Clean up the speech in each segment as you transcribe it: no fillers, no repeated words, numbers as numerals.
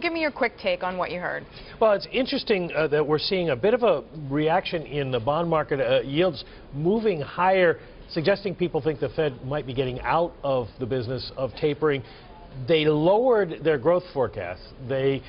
Give me your quick take on what you heard. Well, it's interesting that we're seeing a bit of a reaction in the bond market, yields moving higher, suggesting people think the Fed might be getting out of the business of tapering. They lowered their growth forecast. They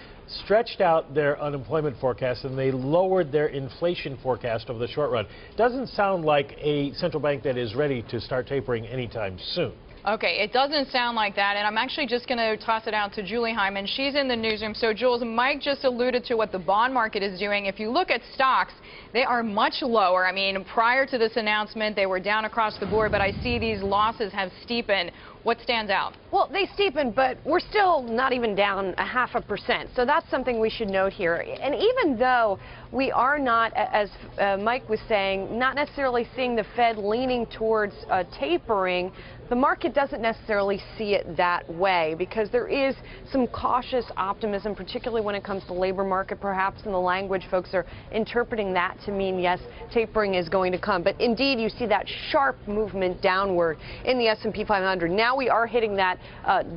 stretched out their unemployment forecast, and they lowered their inflation forecast over the short run. Doesn't sound like a central bank that is ready to start tapering anytime soon. Okay, it doesn't sound like that, and I'm actually just going to toss it out to Julie Hyman. She's in the newsroom. So, Jules, Mike just alluded to what the bond market is doing. If you look at stocks, they are much lower. I mean, prior to this announcement, they were down across the board, but I see these losses have steepened. What stands out? Well, they steepened, but we're still not even down 0.5%. So that's something we should note here. And even though we are not, as Mike was saying, not necessarily seeing the Fed leaning towards tapering, the market doesn't necessarily see it that way because there is some cautious optimism, particularly when it comes to the labor market. Perhaps in the language, folks are interpreting that to mean, yes, tapering is going to come. But indeed, you see that sharp movement downward in the S&P 500. Now we are hitting that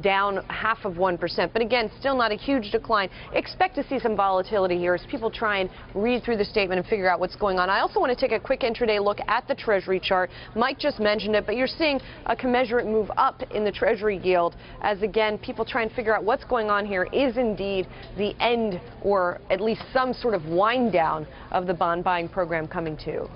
down 0.5%. But again, still not a huge decline. Expect to see some volatility here as people try and read through the statement and figure out what's going on. I also want to take a quick intraday look at the Treasury chart. Mike just mentioned it, but you're seeing a commensurate move up in the Treasury yield as, again, people try and figure out what's going on here. Is indeed the end or at least some sort of wind down of the bond buying program coming to?